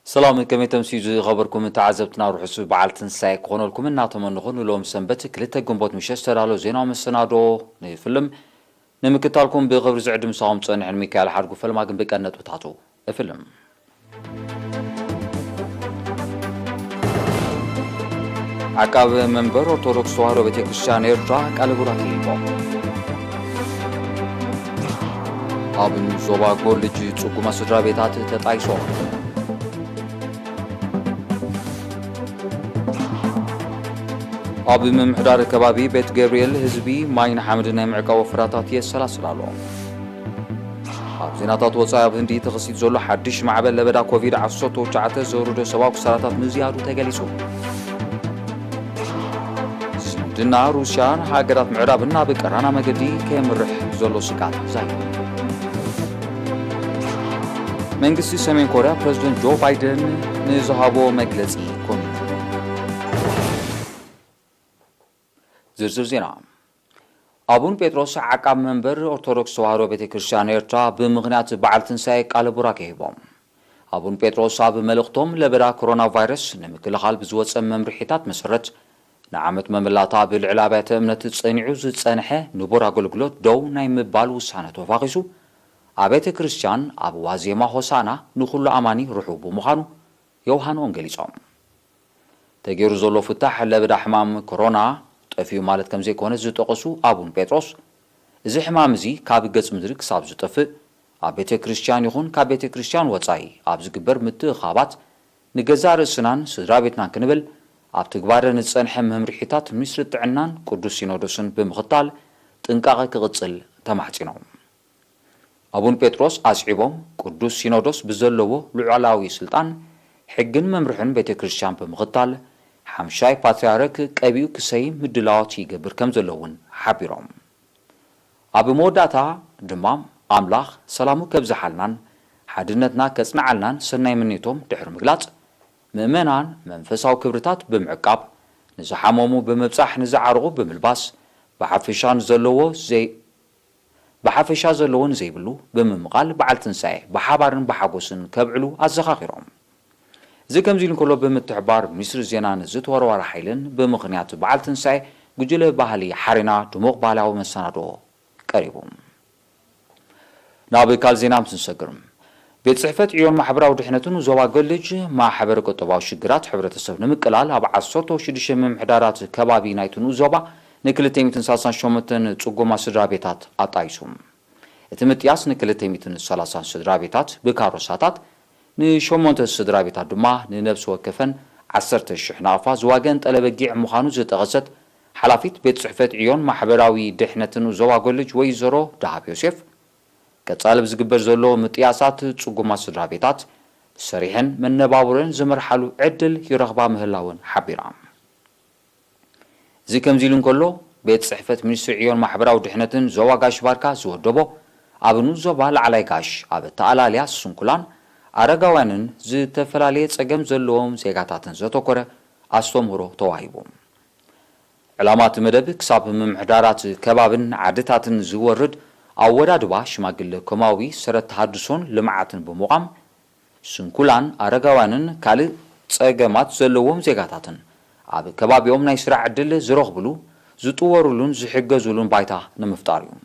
سلام كم تمسيج خبركم تعزبتنا روح بعال تنساي كون لكم ناتم نخون لهم سنبت كلتا جنبات مشستر على زينا مسنادو فيلم نمكتالكم بغبر زعد مساهم صنع ميكال حرقو فيلم اجن بكنت بتاعته فيلم عقاب منبر أرثوذكس تواهدو ቤተ ክርስቲያን ኤርትራ ቃለ ቡራኬ ይባው አብን ዞባ ጎል ልጅ ጽጉማ ስድራ ቤታት ተጣይሶ አብ ምምሕዳር ከባቢ ቤት ገብርኤል ህዝቢ ማይን ሐምድና የምዕቃው ፍራታት የሰላስላሉ አብ ዜናታት ወጻኢ አብ ህንዲ ተኸሲት ዘሎ ሓድሽ ማዕበል ለበዳ ኮቪድ-19 ዘውርዶ ሰብአዊ ክሳራታት ምዝያዱ ተገሊጹ ድና ሩሲያን ሀገራት ምዕራብና በቀራና መገዲ ከመርሕ ዘሎ ስጋት ዛይ መንግስቲ ሰሜን ኮሪያ ፕሬዝዳንት ጆ ባይደን ንዝሃቦ መግለጺ ኮን ዝርዝር ዜና አቡን ጴጥሮስ ዓቃብ መንበር ኦርቶዶክስ ተዋህዶ ቤተክርስቲያን ኤርትራ ብምኽንያት በዓል ትንሳኤ ቃለ ቡራኬ ሂቦም አቡን ጴጥሮስ አብ መልእኽቶም ለበዳ ኮሮና ቫይረስ ንምክልኻል ብዝወፀ መምርሒታት መሰረት ንዓመት መምላታ ብልዕል አብያተ እምነት ጸኒዑ ዝጸንሐ ንቡር አገልግሎት ደው ናይ ምባል ውሳነ ተፋኺሱ አቤተ ክርስቲያን አብ ዋዜማ ሆሳና ንኹሉ አማኒ ርሑብ ምዃኑ የውሃኖም ገሊጾም ተገይሩ ዘሎ ፍታሕ ለበዳ ሕማም ኮሮና ጠፊዩ ማለት ከም ዘይኮነ ዝጠቐሱ አቡን ጴጥሮስ እዚ ሕማም እዚ ካብ ገጽ ምድሪ ክሳብ ዝጠፍእ ኣብ ቤተ ክርስቲያን ይኹን ካብ ቤተ ክርስቲያን ወጻኢ ኣብ ዝግበር ምትእኻባት ንገዛ ርእስናን ስድራ ቤትናን ክንብል ኣብ ትግባር ንጸንሐ መምርሒታት ሚኒስትሪ ጥዕናን ቅዱስ ሲኖዶስን ብምኽታል ጥንቃቐ ክቕጽል ተማሕጺኖም አቡን ጴጥሮስ አጽዒቦም ቅዱስ ሲኖዶስ ብዘለዎ ልዑላዊ ስልጣን ሕግን መምርሕን ቤተ ክርስቲያን ብምኽታል ሓምሻይ ፓትርያርክ ቀቢኡ ክሰይም ምድላዋት ይገብር ከም ዘለውን ሓቢሮም ኣብ መወዳእታ ድማ ኣምላኽ ሰላሙ ከብዝሓልናን ሓድነትና ከጽንዓልናን ሰናይ ምኒቶም ድሕሪ ምግላጽ ምእመናን መንፈሳዊ ክብርታት ብምዕቃብ ንዝሓመሙ ብምብጻሕ ንዝዓርቑ ብምልባስ ብሓፈሻ ዘለዎን ዘይብሉ ብምምቓል በዓል ትንሳኤ ብሓባርን ብሓጎስን ከብዕሉ ኣዘኻኺሮም እዚ ከምዚ ኢሉ እንከሎ ብምትሕባር ሚኒስትሪ ዜናን ዝተወርወረ ሓይልን ብምኽንያት በዓል ትንሳኤ ጉጅለ ባህሊ ሓሪና ድሙቕ ባህላዊ መሰናዶ ቀሪቡ ናብ ካል ዜና ምስንሰግርም ቤት ጽሕፈት ዕዮን ማሕበራዊ ድሕነትን ዞባ ጎልጅ ማሕበር ቁጠባዊ ሽግራት ሕብረተሰብ ንምቅላል ኣብ 16 ምምሕዳራት ከባቢ ናይቱን ዞባ ን238 ጽጉማ ስድራ ቤታት ኣጣይሱ እቲ ምጥያስ ን230 ስድራ ቤታት ብካሮሳታት ን8 ስድራ ቤታት ድማ ንነብሲ ወከፈን 10,000 ናቕፋ ዝዋገን ጠለበጊዕ ምዃኑ ዝጠቐሰት ሓላፊት ቤት ጽሕፈት ዕዮን ማሕበራዊ ድሕነትን ዞባ ጎልጅ ወይዘሮ ዳሃብ ዮሴፍ ቀጻሊ ብዝግበር ዘሎ ምጥያሳት ጽጉማ ስድራ ቤታት ሰሪሕን መነባብሮን ዝመርሓሉ ዕድል ይረኽባ ምህላውን ሓቢራ እዚ ከምዚ ኢሉ እንከሎ ቤት ጽሕፈት ሚኒስትሪ ዕዮን ማሕበራዊ ድሕነትን ዞባ ጋሽ ባርካ ዝወደቦ ኣብኑ ዞባ ላዕላይ ጋሽ ኣብ ተኣላልያ ስንኩላን ኣረጋውያንን ዝተፈላለየ ጸገም ዘለዎም ዜጋታትን ዘተኮረ ኣስተምህሮ ተዋሂቡ ዕላማት መደብ ክሳብ ምምሕዳራት ከባብን ዓድታትን ዝወርድ ኣወዳድባ ሽማግለ ኮማዊ ሰረት ተሃድሶን ልምዓትን ብምቋም ስንኩላን ኣረጋውያንን ካልእ ጸገማት ዘለዎም ዜጋታትን ኣብ ከባቢኦም ናይ ስራሕ ዕድል ዝረኽብሉ ዝጥወሩሉን ዝሕገዙሉን ባይታ ንምፍጣር እዩ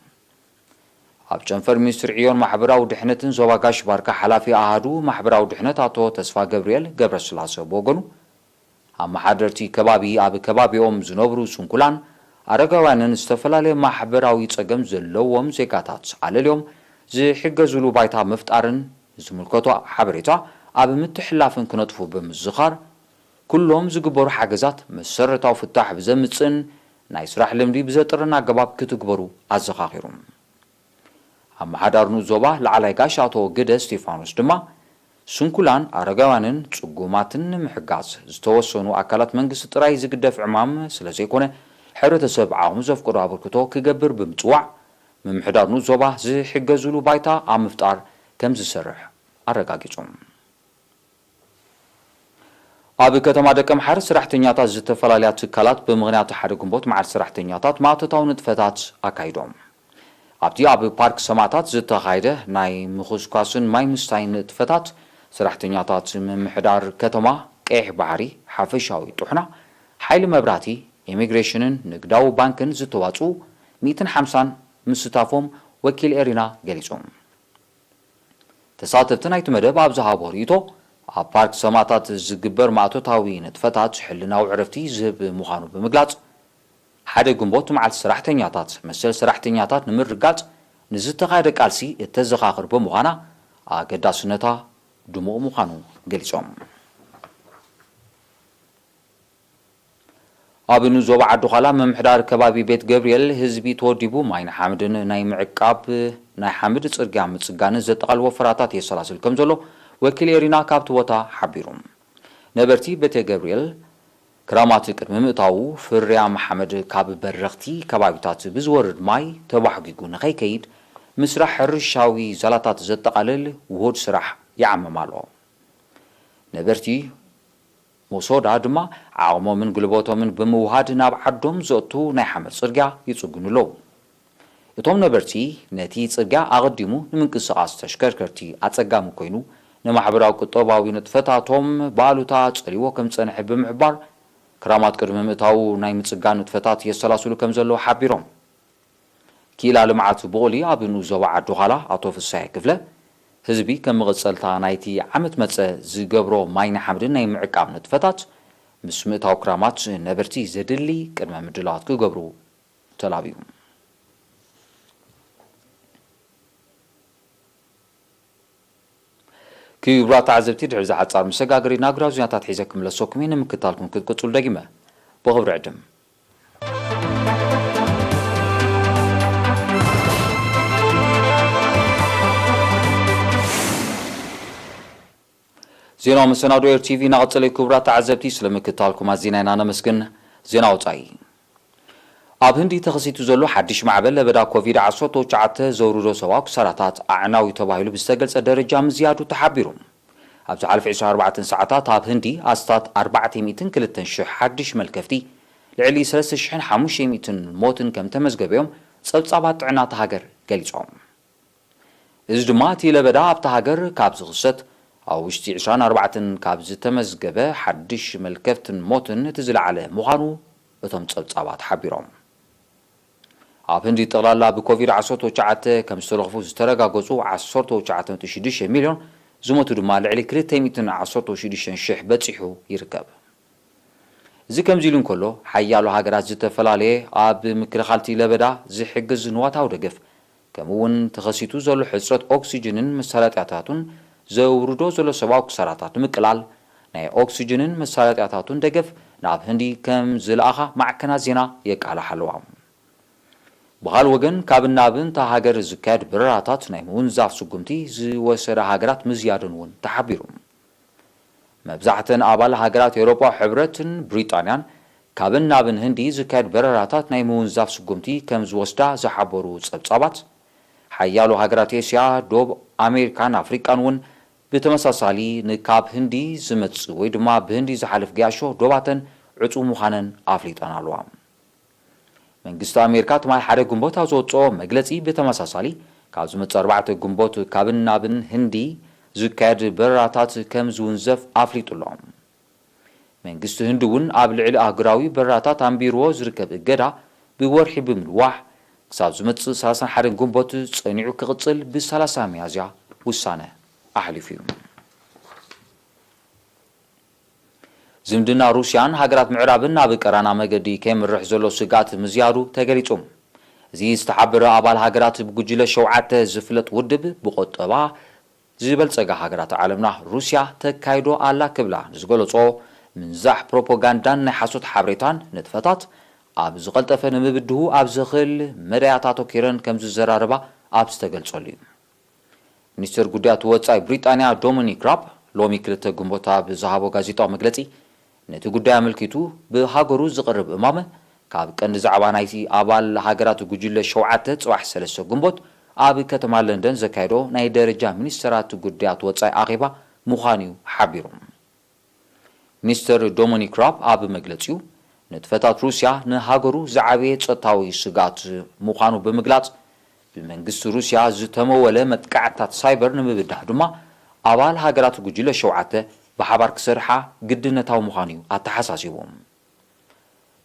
ኣብ ጨንፈር ሚኒስትሪ ዕዮን ማሕበራዊ ድሕነትን ዞባ ጋሽ ባርካ ሓላፊ ኣሃዱ ማሕበራዊ ድሕነት ኣቶ ተስፋ ገብርኤል ገብረስላሴ በወገኑ ኣመሓደርቲ ከባቢ ኣብ ከባቢኦም ዝነብሩ ስንኩላን ኣረጋውያንን ዝተፈላለየ ማሕበራዊ ጸገም ዘለዎም ዜጋታት ኣለልዮም ዝሕገዙሉ ባይታ ምፍጣርን ዝምልከቶ ሓበሬታ ኣብ ምትሕላፍን ክነጥፉ ብምዝኻር ኩሎም ዝግበሩ ሓገዛት መሰረታዊ ፍታሕ ብዘምፅን ናይ ስራሕ ልምዲ ብዘጥርና ኣገባብ ክትግበሩ ኣዘኻኺሩ ኣመሓዳርኑ ዞባ ላዕላይ ጋሽ ኣቶ ግደ ስቴፋኖስ ድማ ስንኩላን ኣረጋውያንን ጽጉማትን ንምሕጋዝ ዝተወሰኑ ኣካላት መንግስቲ ጥራይ ዝግደፍ ዕማም ስለ ዘይኮነ ሕብረተሰብ ዓቕሙ ዘፍቅዶ ኣበርክቶ ክገብር ብምጽዋዕ ምምሕዳርኑ ዞባ ዝሕገዝሉ ባይታ ኣብ ምፍጣር ከም ዝሰርሕ ኣረጋጊጹ ኣብ ከተማ ደቀ መሓር ስራሕተኛታት ዝተፈላለያ ትካላት ብምኽንያት ሓደ ግንቦት መዓልቲ ስራሕተኛታት ማዕተታዊ ንጥፈታት ኣካይዶም ኣብቲ ኣብ ፓርክ ሰማዕታት ዝተኻየደ ናይ ምኹስኳስን ማይ ምስታይን ንጥፈታት سرحتنياتات ممحدار كتما قيح بحري حفشاوي طحنا حيل مبراتي إيميغريشنن نقداو بانكن زتواصو 150 مستافهم وكيل إرينا قليسهم تساتفتن ايتو مدب ابزها بوريتو اب بارك سماتات زغبر ماتوتاوي نتفتات حلنا وعرفتي زب مخانو بمغلاص حدا غنبوت مع السرحتنياتات مسل سرحتنياتات نمرغاص نزتقايد قالسي اتزخاخر بمخانا اقداسنتا دمو مخانو قليسهم ابنو زوبا عدو خلا ممحدار كبابي بيت جبريل حزبي توديبو ماين حمدن ناي معقاب ناي حمد صرغا مصغان زتقال وفراتات يسلاسل كمزلو وكيل إرينا كابت وتا حبيروم نبرتي بيت جبريل كرامات قدم متاو فريا محمد كاب برختي كبابيتات بزورد ماي تبحقيقو نخي كيد مسرح حرشاوي زلاتات زتقالل وهود سرح يعممالو نبرتي موسودا دما عقمو من قلبوتو من بموهاد ناب عدوم زوتو ناي حمد صرغا يصغنلو اتوم نبرتي نتي صرغا اقدمو نمنقسقاس تشكركرتي اصغام كوينو نمحبراو قطوباوي نتفتاتهم بالوتا صريو كم صنح بمحبار كرامات قدم متاو ناي مصغان نتفتات يسلاسلو كم زلو حبيروم كيلا لمعات بولي ابنو زوا عدو خلا اتو فساي كفله حزبي كم غصلتا نايتي عمت مصه زغبرو ماين حمدن ناي معقاب نتفتات مسمتاو كرامات نبرتي زدلي قدم مدلات كغبرو تلابيو كيبرات عزبتي دعز عصار مسغاغري ناغراو زياتات حيزكم لسوكمين مكتالكم كتقصل دقيمه بغبر عدم زينا مسنادو اير تي في ناقصلي كبرات عزبتي سلمكتالكم ازينانا نمسكن زينا وصاي اب هندي تخسيتو زلو حدش معبل لبدا كوفيد 19 زورودو سواك سراتات اعناوي تبايلو بستغلص درجه مزيادو تحبيروم ابز علف 24 ساعات اب هندي استات 402 شح حدش ملكفتي لعلي 3500 موتن كم تمزغبيوم صبصابات طعنات هاجر قليصوم از دماتي لبدا ابت هاجر كابز خصت او وشتي 24 كابز تمزغبه حدش ملكفتن موتن تزل على مخانو بتم صبصابات حبيروم اب هندي طلالا بكوفيد 19 كم سلخفو استرغاغصو 19 مليون زموتو دما لعلي 216 شح بصيحو يركب زي كم زيلون كله حيالو هاجرات زتفلاليه اب مكرخالتي لبدا زحجز نواتاو دغف كمون تخسيتو زلو حصرت اوكسجينن مسالاتاتون زوردو زلو سباوك سراتات مقلال ناي اوكسجينن مسالاتاتون دغف ناب هندي كم زلاخا معكنا زينا يقال حلوام بحال وغن كابنابن تا هاجر زكاد براتات ناي منزاف سقمتي زوسر هاجرات مزيادن ون تحبيروم مبزعتن ابال هاجرات اوروبا حبرتن بريطانيان كابنابن هندي زكاد براتات ناي منزاف سقمتي كم زوسدا زحبرو صبصابات حيالو هاجرات اسيا دوب امريكان افريكان ون بتمساسالي نكاب هندي زمص وي دما بهندي زحلف غياشو دوباتن عصو مخانن افليطان الوام منግስቱ አሜሪካ ተማይ ሓደ ጉንቦት አውጾ መግለጺ በተመሳሳሊ ካብዝመጽ 4 ጉንቦት ካብናብን ህንዲ ዝካድ በራታት ከም ዝውንዘፍ አፍሊጡሎም መንግስቱ ህንዱን ኣብ ልዕሊ አገራዊ በራታት አምቢርዎ ዝርከብ እገዳ ብወርሒ ብምልዋሕ ክሳብ ዝመጽ 31 ጉንቦት ጸኒዑ ክቅጽል ብ30 ሚያዝያ ውሳነ አሕሊፉ زمدنا روسيان هاجرات معرابن ناب قرانا مغدي كيمرح زلو سغات مزيادو تغليصوم زي استحبر ابال هاجرات بغجله شوعته زفلت ودب بقطبا زبلصغا هاجرات عالمنا روسيا تكايدو አላ ክብላ ዝገለጾ منزح بروباغاندان نحسوت حبريتان نتفتات اب زقلطفه نمبدو اب زخل مدياتاتو كيرن كم ززراربا اب استغلصولي ሚኒስትር ጉዳያት ወጻይ ብሪጣንያ ዶሚኒክ ራብ ሎሚ ክልተ ጉንቦታ ብዛሃቦ ጋዜጣው መግለጺ ነቲ ጉዳይ አመልኪቱ በሃገሩ ዝቀርብ እማመ ካብ ቀንዲ ዛዕባ ናይቲ አባል ሃገራት ጉጅለ ሸውዓተ ጽባሕ 3 ጉንቦት ኣብ ከተማ ለንደን ዘካይዶ ናይ ደረጃ ሚኒስትራት ጉዳያት ወጻይ አኺባ ሙኻኒው ሓቢሮም ሚኒስትር ዶሚኒክ ራብ ኣብ መግለጺው ነትፈታት ሩስያ ንሃገሩ ዝዓበየ ጸጥታዊ ስጋት ሙኻኑ ብምግላጽ بمنግስቱ ሩስያ ዝተመወለ መጥቃዕታት ሳይበር ንምብዳህ ድማ ኣባል ሃገራት ጉጅለ ሸውዓተ ብሓባር ክሰርሓ ግድነታዊ ምዃኑ ኣተሓሳሲቦም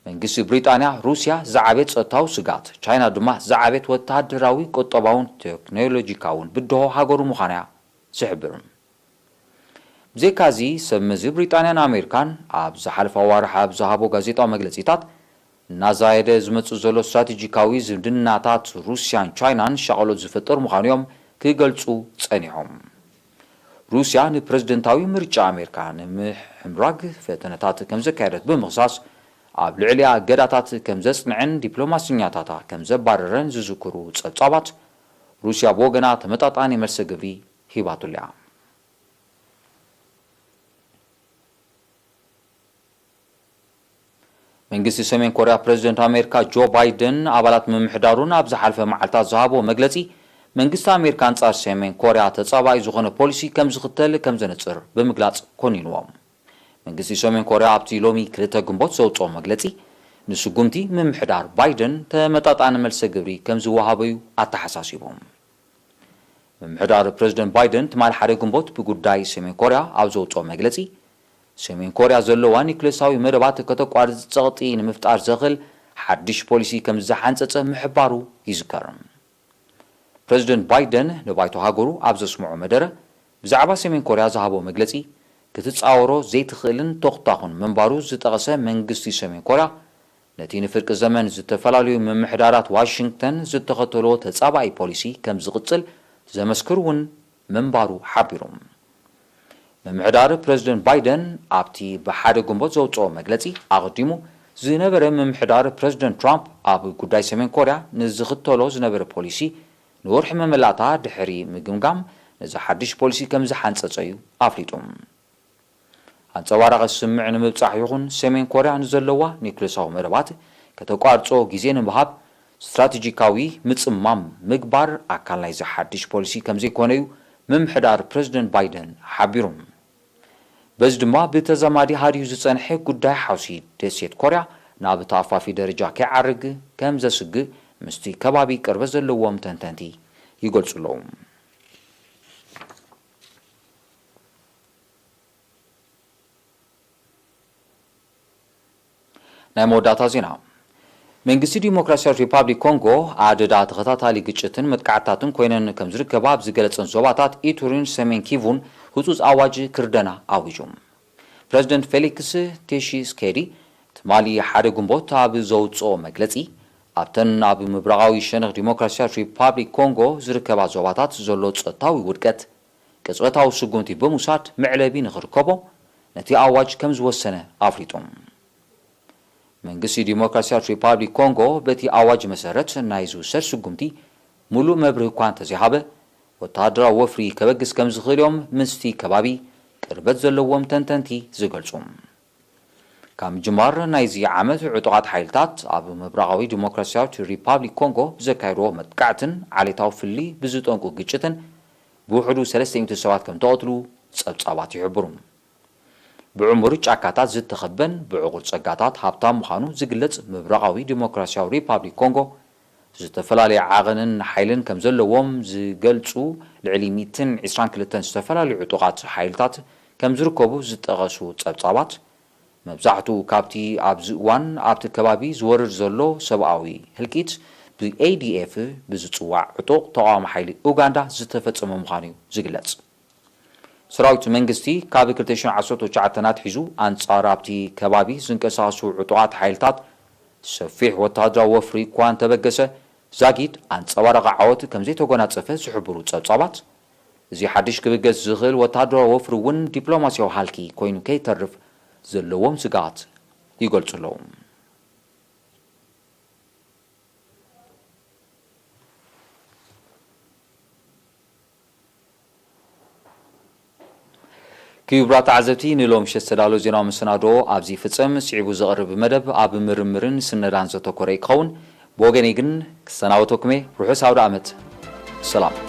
መንግስቲ ብሪጣንያ ሩስያ ዝዓበየት ጸጥታዊ ስጋት ቻይና ድማ ዝዓበየት ወተሃደራዊ ቁጠባውን ቴክኖሎጂካውን ብድሆ ሃገሩ ምዃና ዝሕብር ብዘይካዚ ሰብ መዚ ብሪጣንያን ኣሜሪካን ኣብ ዝሓለፈ ኣዋርሕ ኣብ ዝሃቦ ጋዜጣዊ መግለጺታት እናዛየደ ዝመጽእ ዘሎ ስትራቴጂካዊ ዝምድናታት ሩስያን ቻይናን ሸቐሎት ዝፍጠር ምዃኑ እዮም ክገልጹ ጸኒሖም ሩስያ ንፕሬዝደንታዊ ምርጫ ኣሜሪካ ንምሕምራግ ፈተነታት ከም ዘካየደት ብምኽሳስ ኣብ ልዕሊያ ገዳታት ከም ዘጽንዕን ዲፕሎማስኛታታ ከም ዘባረረን ዝዝክሩ ጸብጻባት ሩስያ ብወገና ተመጣጣኒ መልሲ ግብሪ ሂባቱላ መንግስቲ ሰሜን ኮርያ ፕሬዝደንት ኣሜሪካ ጆ ባይደን ኣባላት ምምሕዳሩን ኣብ ዝሓለፈ መዓልታት ዝሃቦ መግለጺ መንግስቲ ኣሜሪካ አንጻር ሰሜን ኮርያ ተጻባይ ዝኾነ ፖሊሲ ከም ዝኽተል ከም ዘነጽር ብምግላጽ ኮኒንዎም መንግስቲ ሰሜን ኮርያ ኣብቲ ሎሚ 2 ግንቦት ዘውፅኦ መግለጺ ንስጉምቲ ምምሕዳር ባይደን ተመጣጣኒ መልሲ ግብሪ ከም ዝወሃበዩ ኣተሓሳሲቦም ምምሕዳር ፕሬዝደንት ባይደን ትማል 1 ግንቦት ብጉዳይ ሰሜን ኮርያ ኣብ ዘውፅኦ መግለጺ ሰሜን ኮርያ ዘለዋ ኒውክሌሳዊ መደባት ከተቋርጽ ጸቕጢ ንምፍጣር ዘኽእል ሓድሽ ፖሊሲ ከም ዝሓንጸጸ ምሕባሩ ይዝከር ፕሬዝደንት ባይደን ንባይቶ ሃገሩ ኣብ ዘስምዖ መደረ ብዛዕባ ሰሜን ኮርያ ዝሃቦ መግለጺ ክትጻወሮ ዘይትኽእልን ተኽታኹን መንባሩ ዝጠቐሰ መንግስቲ ሰሜን ኮርያ ነቲ ንፍርቂ ዘመን ዝተፈላለዩ ምምሕዳራት ዋሽንግተን ዝተኸተሎ ተጻባይ ፖሊሲ ከም ዝቕጽል ዘመስክር እውን መንባሩ ሓቢሮም ምምሕዳር ፕሬዝደንት ባይደን ኣብቲ ብሓደ ግንቦት ዘውፅኦ መግለጺ ኣቐዲሙ ዝነበረ ምምሕዳር ፕሬዝደንት ትራምፕ ኣብ ጉዳይ ሰሜን ኮርያ ንዝኽተሎ ዝነበረ ፖሊሲ ንወርሒ መመላእታ ድሕሪ ምግምጋም ነዚ ሓድሽ ፖሊሲ ከም ዝሓንጸጸዩ ኣፍሊጦም ኣንጸባራቒ ስምዕ ንምብጻሕ ይኹን ሰሜን ኮርያ ንዘለዋ ኒውክሌሳዊ መደባት ከተቋርጾ ግዜ ንምሃብ ስትራቴጂካዊ ምጽማም ምግባር ኣካል ናይዚ ሓድሽ ፖሊሲ ከም ዘይኮነዩ ምምሕዳር ፕሬዝደንት ባይደን ሓቢሮም በዚ ድማ ብተዛማዲ ሃድዩ ዝጸንሐ ጉዳይ ሓውሲ ደሴት ኮርያ ናብ ተኣፋፊ ደረጃ ከይዓርግ ከም ዘስግእ ምስቲ ከባቢ ቅርበት ዘለዎም ተንተንቲ ይገልጹ ኣለዉ ናይ መወዳእታ ዜና መንግስቲ ዲሞክራሲያዊ ሪፓብሊክ ኮንጎ ኣደዳ ተኸታታሊ ግጭትን መጥቃዕታትን ኮይነን ከም ዝርከባ ኣብ ዝገለጸን ዞባታት ኢቱሪን ሰሜን ኪቡን ህፁፅ ኣዋጅ ክርደና ኣዊጆም ፕሬዝደንት ፌሊክስ ቴሺስኬዲ ትማሊ 1 ግንቦት ኣብ ዘውፅኦ መግለጺ ኣብተን ኣብ ምብራቓዊ ሸነኽ ዲሞክራሲያዊ ሪፓብሊክ ኮንጎ ዝርከባ ዞባታት ዘሎ ጸጥታዊ ውድቀት ቅጽበታዊ ስጉምቲ ብምውሳድ መዕለቢ ንኽርከቦ ነቲ ኣዋጅ ከም ዝወሰነ ኣፍሊጦም መንግስቲ ዲሞክራሲያዊ ሪፓብሊክ ኮንጎ በቲ ኣዋጅ መሰረት ናይ ዝውሰድ ስጉምቲ ሙሉእ መብርሂ እኳ እንተዘይሃበ ወተሃደራዊ ወፍሪ ከበግስ ከም ዝኽእል እዮም ምስቲ ከባቢ ቅርበት ዘለዎም ተንተንቲ ዝገልጹ ካብ ጅማር ናይዚ ዓመት ዕጡቓት ሓይልታት ኣብ ምብራቓዊ ዲሞክራሲያዊት ሪፓብሊክ ኮንጎ ብዘካየድዎ መጥቃዕትን ዓሌታዊ ፍሊ ብዝጠንቁ ግጭትን ብውሕዱ 300 ሰባት ከም ተቐትሉ ጸብጻባት ይሕብሩ ብዕሙር ጫካታት ዝተኸበን ብዕቑር ጸጋታት ሃብታም ምዃኑ ዝግለጽ ምብራቓዊ ዲሞክራሲያዊ ሪፓብሊክ ኮንጎ ዝተፈላለየ ዓቐንን ሓይልን ከም ዘለዎም ዝገልጹ ልዕሊ 122 ዝተፈላለዩ ዕጡቓት ሓይልታት ከም ዝርከቡ ዝጠቐሱ ጸብጻባት መብዛሕትኡ ካብቲ ኣብዚ እዋን ኣብቲ ከባቢ ዝወርድ ዘሎ ሰብኣዊ ህልቂት ብኤዲኤፍ ብዝጽዋዕ ዕጡቕ ተቃዋሚ ሓይሊ ኡጋንዳ ዝተፈጸመ ምዃኑ ዝግለጽ ሰራዊት መንግስቲ ካብ 2019 ናትሒዙ አንጻር ኣብቲ ከባቢ ዝንቀሳቐሱ ዕጡቓት ሓይልታት ሰፊሕ ወተሃደራዊ ወፍሪ እኳ እንተበገሰ ዛጊድ አንጸባራቒ ዓወት ከም ዘይተጎናጸፈ ዝሕብሩ ጸብጻባት እዚ ሓድሽ ክብገስ ዝኽእል ወተሃደራዊ ወፍሪ እውን ዲፕሎማስያዊ ሃልኪ ኮይኑ ከይተርፍ ዘለዎም ስጋት ይገልጹ ኣለዉ ክቡራት ተዓዘብቲ ንሎም ሸስተዳሎ ዜናዊ መሰናዶ ኣብዚ ፍጽም ስዒቡ ዘቕርብ መደብ ኣብ ምርምርን ስነዳን ዘተኮረ ይኸውን ብወገነይ ግን ክሰናበተኩም ርሑስ ኣውደ ዓመት ሰላም